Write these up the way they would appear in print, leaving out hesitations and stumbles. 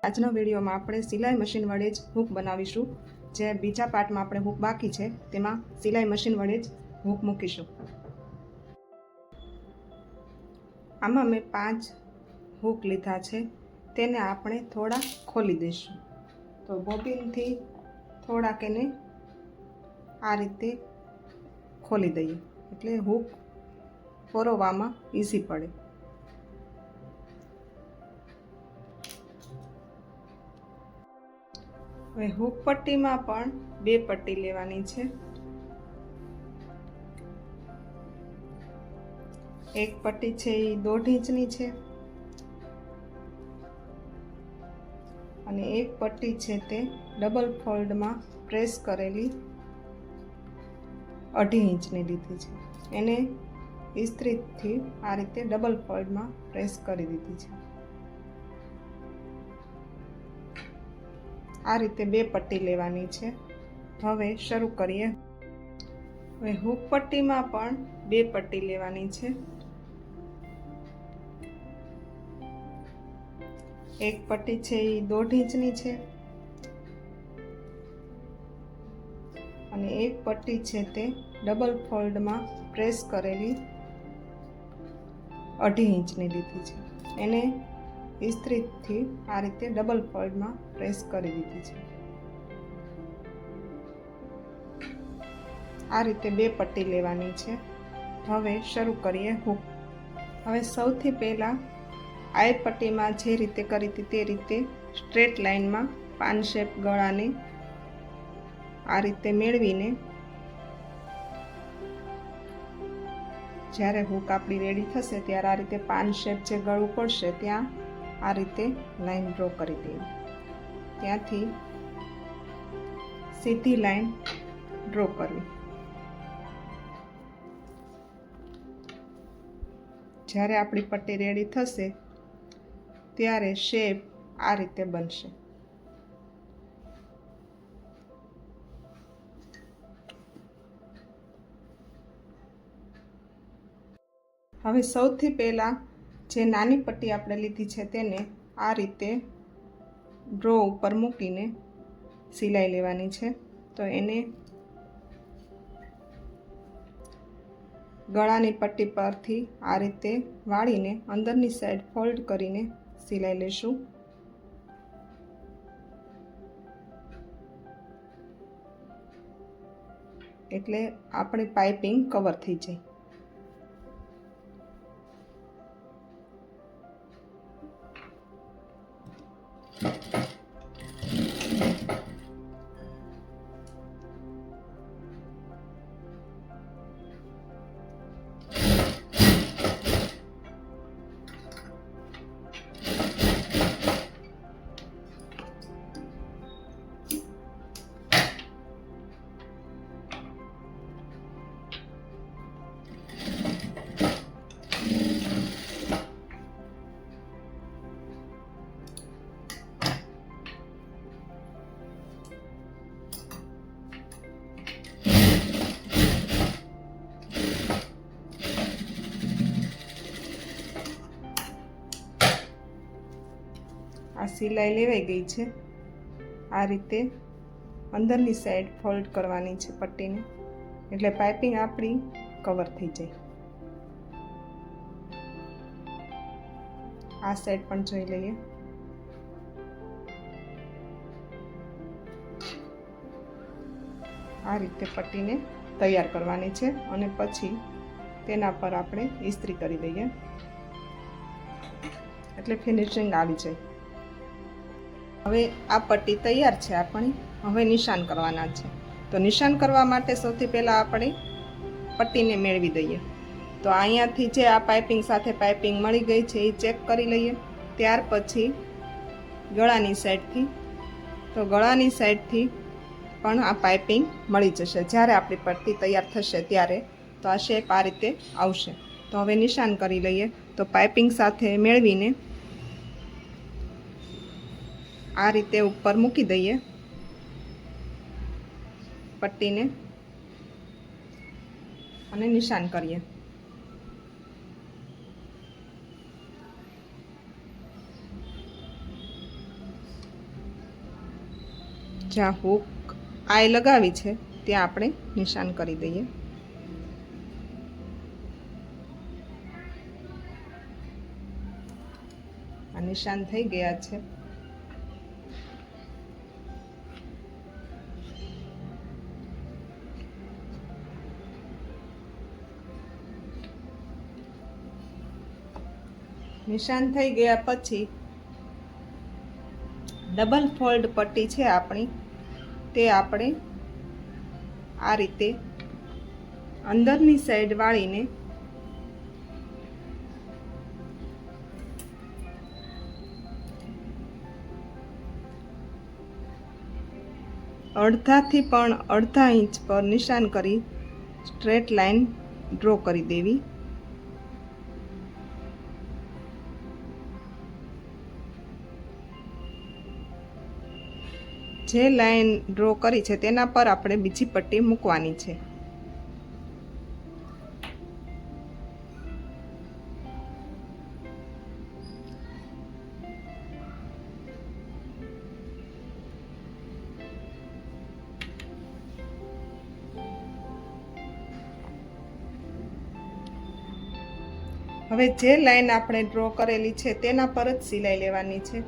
આજનો વિડીયોમાં આપણે સિલાઈ મશીન વડે જ હૂક બનાવીશું। જે બીજા પાર્ટમાં આપણે હૂક બાકી છે તેમાં સિલાઈ મશીન વડે જ હૂક મૂકીશું। આમાં મેં 5 હૂક લીધા છે, તેને આપણે થોડા ખોલી દઈશું। તો બોબિનથી થોડાક એને આ રીતે ખોલી દઈએ એટલે હૂક પરોવામાં ઈઝી પડે। હવે હૂક પટ્ટીમાં પણ 2 પટ્ટી લેવાની છે। એક પટ્ટી છે એ 1.5 ઇંચની છે અને એક પટ્ટી છે તે ડબલ ફોલ્ડમાં પ્રેસ કરેલી 1.5 ઇંચની લીધી છે। એને ઇસ્ત્રીથી આ રીતે ડબલ ફોલ્ડમાં પ્રેસ કરી દીધી છે। આ રીતે 2 પટ્ટી લેવાની છે। હવે શરૂ કરીએ। હવે હૂક પટ્ટીમાં પણ 2 પટ્ટી લેવાની છે। એક પટ્ટી છે એ 1.5 ઇંચની છે અને એક પટ્ટી છે તે ડબલ ફોલ્ડમાં પ્રેસ કરેલી 1.5 ઇંચની લીધી છે। એને ઇસ્ત્રીથી આ રીતે ડબલ ફોલ્ડમાં પ્રેસ કરી દીધી છે। આ રીતે 2 પટ્ટી લેવાની છે। હવે શરૂ કરીએ હૂક। હવે સૌથી પહેલા આ પટ્ટીમાં જે રીતે કરી હતી તે રીતે સ્ટ્રેટ લાઇનમાં પાન શેપ ગળાને આ રીતે મેળવીને જ્યારે હૂક આપણી રેડી થશે ત્યારે આ રીતે પાન શેપ જે ગળું પડશે ત્યાં આ રીતે લાઈન ડ્રો કરી દેવી। ત્યાંથી સીધી લાઈન ડ્રો કરવી। જ્યારે આપણી પટ્ટી રેડી થશે ત્યારે શેપ આ રીતે બનશે। હવે સૌથી પહેલા જે નાની પટ્ટી આપણે લીધી છે તેને આ રીતે ડ્રો ઉપર મૂકીને સિલાઈ લેવાની છે। તો એને ગળાની પટ્ટી પરથી આ રીતે વાળીને અંદરની સાઈડ ફોલ્ડ કરીને સિલાઈ લેશું। એટલે આપણી પાઇપિંગ કવર થઈ જાય। આ સિલાઈ લેવાઈ ગઈ છે। આ રીતે અંદરની સાઈડ ફોલ્ડ કરવાની છે પટ્ટીને એટલે પાઇપિંગ આપણી કવર થઈ જાય। આ સાઈડ પણ જોઈ લઈએ। આ રીતે પટ્ટીને તૈયાર કરવાની છે અને પછી તેના પર આપણે ઇસ્ત્રી કરી દઈએ એટલે ફિનિશિંગ આવી જાય। હવે આ પટ્ટી તૈયાર છે આપણી। હવે નિશાન કરવાના છે। તો નિશાન કરવા માટે સૌથી પહેલાં આપણે પટ્ટીને મેળવી દઈએ। તો અહીંયાથી જે આ પાઇપિંગ સાથે પાઇપિંગ મળી ગઈ છે એ ચેક કરી લઈએ। ત્યાર પછી ગળાની સાઈડથી ગળાની સાઈડથી પણ આ પાઇપિંગ મળી જશે। જ્યારે આપણી પટ્ટી તૈયાર થશે ત્યારે તો આ શેપ આ રીતે આવશે। તો હવે નિશાન કરી લઈએ। તો પાઇપિંગ સાથે મેળવીને આ રીતે ઉપર મૂકી દઈએ પટ્ટીને અને નિશાન કરીએ। જ્યાં હૂક આય લગાવી છે ત્યાં આપણે નિશાન કરી દઈએ. આ નિશાન થઈ ગયા છે. નિશાન થઈ ગયા પછી ડબલ ફોલ્ડ પટ્ટી છે આપણી, તે આપણે આ રીતે અંદરની સાઈડ વાળીને અડધાથી પણ અડધા ઇંચ પર નિશાન કરી સ્ટ્રેટ લાઈન ડ્રો કરી દેવી. જે લાઈન ડ્રો કરી છે તેના પર આપણે બીજી પટ્ટી મૂકવાની છે. હવે જે લાઈન આપણે ડ્રો કરેલી છે તેના પર જ સિલાઈ લેવાની છે.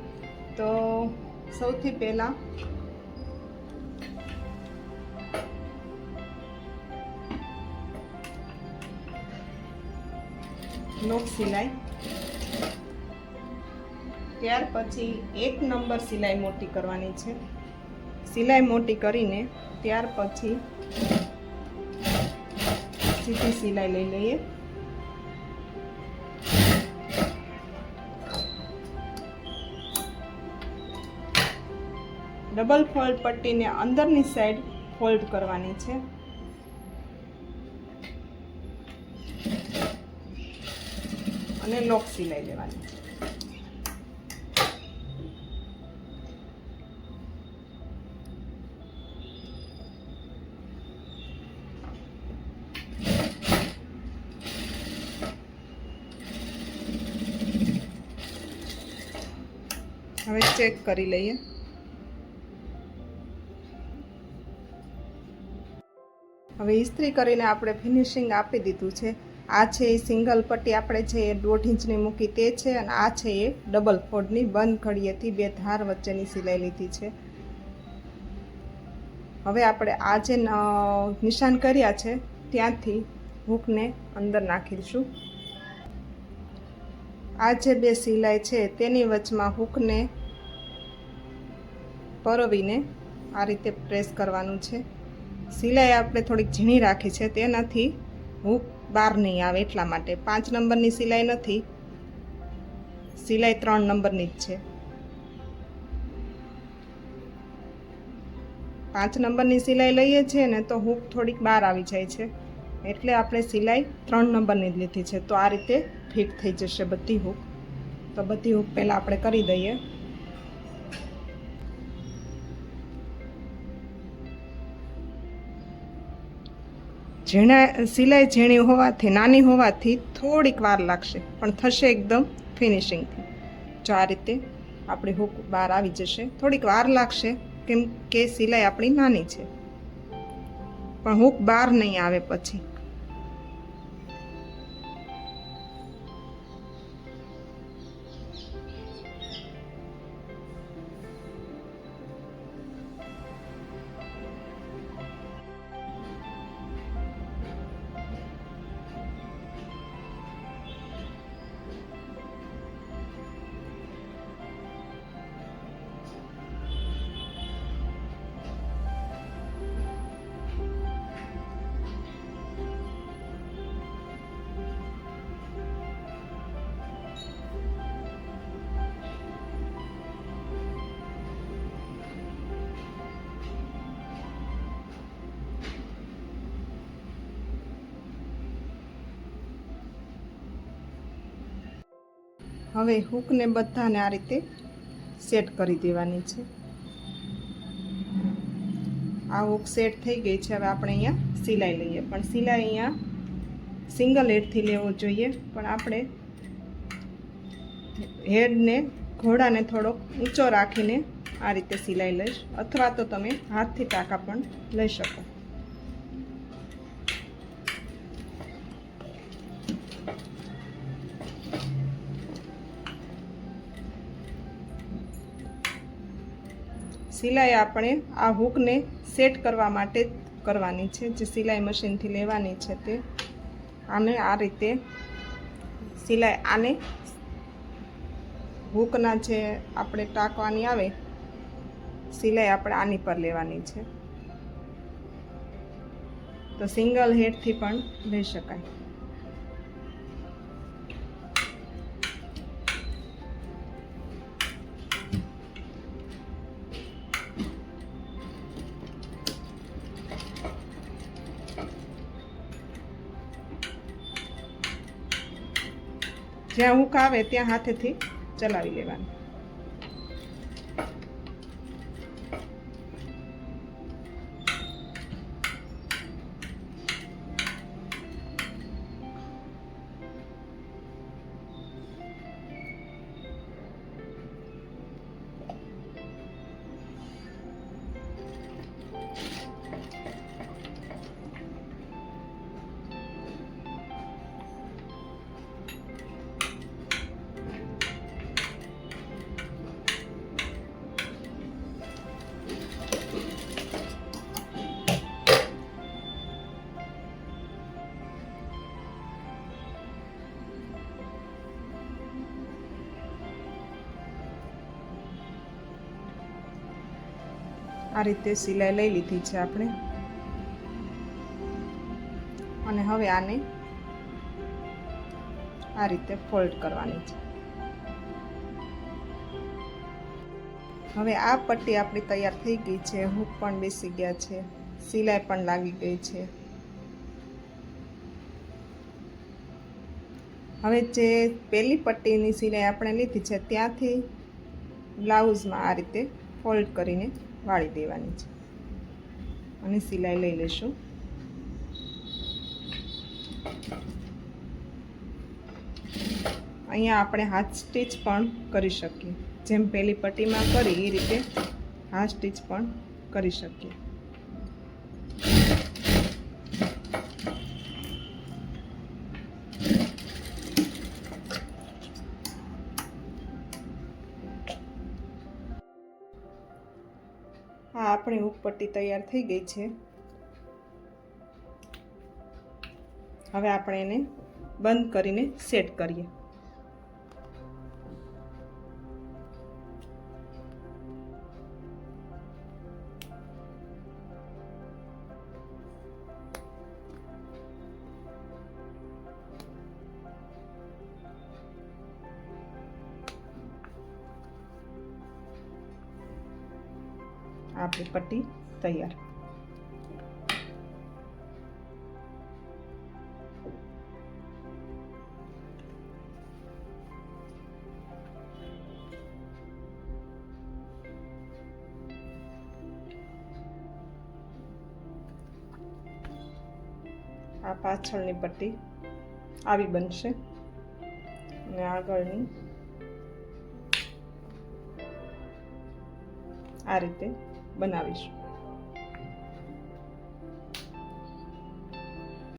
તો સૌથી પહેલાં લોક સિલાઈ, ત્યાર પછી 1 નંબર સિલાઈ મોટી કરવાની છે. સિલાઈ મોટી કરીને ત્યાર પછી સીધી સિલાઈ લઈ લઈએ. ડબલ ફોલ્ડ પટ્ટીને અંદરની સાઈડ ફોલ્ડ કરવાની છે. અને લોક સિલાઈ લેવાની છે. હવે ચેક કરી લઈએ. હવે ઇસ્ત્રી કરીને આપણે ફિનિશિંગ આપી દીધું છે. આ છે એ સિંગલ પટ્ટી આપણે છે એ 1.5 ઇંચની મૂકી તે છે, અને આ છે એ ડબલ ફોલ્ડની બંધ ઘડીએથી 2 ધાર વચ્ચેની સિલાઈ લીધી છે. હવે આપણે આ જે નિશાન કર્યા છે ત્યાંથી હૂકને અંદર નાખીશું. આ જે 2 સિલાઈ છે તેની વચમાં હૂકને પરોવીને આ રીતે પ્રેસ કરવાનું છે. સિલાઈ આપણે થોડીક ઝીણી રાખી છે, તેનાથી હૂક બહાર નહીં આવે એટલા માટે. 5 નંબરની સિલાઈ નથી, સિલાઈ 3 નંબરની જ છે. 5 નંબરની સિલાઈ લઈએ છીએ ને તો હૂક થોડીક બહાર આવી જાય છે, એટલે આપણે સિલાઈ 3 નંબરની જ લીધી છે. તો આ રીતે ફિટ થઈ જશે બધી હૂક. તો બધી હૂક પહેલાં આપણે કરી દઈએ. સિલાઈ ઝીણી હોવાથી, નાની હોવાથી થોડીક વાર લાગશે, પણ થશે એકદમ ફિનિશિંગથી. જો આ રીતે આપણી હૂક બહાર આવી જશે. થોડીક વાર લાગશે કેમ કે સિલાઈ આપણી નાની છે, પણ હૂક બહાર નહીં આવે પછી. હવે હૂકને બધાને આ રીતે સેટ કરી દેવાની છે. આ હૂક સેટ થઈ ગઈ છે. હવે આપણે અહીંયા સિલાઈ લઈએ, પણ સિલાઈ અહીંયા સિંગલ હેડથી લેવો જોઈએ, પણ આપણે હેડને ઘોડાને થોડોક ઊંચો રાખીને આ રીતે સિલાઈ લઈશ, અથવા તો તમે હાથથી ટાંકા પણ લઈ શકો. સિલાઈ આપણે આ હૂકને સેટ કરવા માટે કરવાની છે, જે સિલાઈ મશીનથી લેવાની છે તે. આને આ રીતે સિલાઈ આને હૂકના જે આપણે ટાંકવાની આવે સિલાઈ આપણે આની પર લેવાની છે. તો સિંગલ હેડથી પણ લઈ શકાય. જ્યાં હૂક આવે ત્યાં હાથેથી ચલાવી લેવાનું. આ રીતે સિલાઈ લઈ લીધી છે આપણે, અને હવે આને આ રીતે ફોલ્ડ કરવાની છે. હવે આ પટ્ટી આપણી તૈયાર થઈ ગઈ છે. હૂક પણ બેસી ગયા છે, સિલાઈ પણ લાગી ગઈ છે. હવે જે પહેલી પટ્ટીની સિલાઈ આપણે લીધી છે ત્યાંથી બ્લાઉઝમાં આ રીતે ફોલ્ડ કરીને વાળી દેવાની છે, અને સિલાઈ લઈ લઈશું. અહીંયા આપણે હાથ સ્ટીચ પણ કરી શકીએ, જેમ પહેલી પટ્ટીમાં કરી એ રીતે હાથ સ્ટીચ પણ કરી શકીએ. આ આપણી હૂક પટ્ટી તૈયાર થઈ ગઈ છે. હવે આપણે એને બંધ કરીને સેટ કરીએ. આપણી પટ્ટી તૈયાર. આ પાછળની પટ્ટી આવી બનશે, અને આગળની આ રીતે બનાવીશું.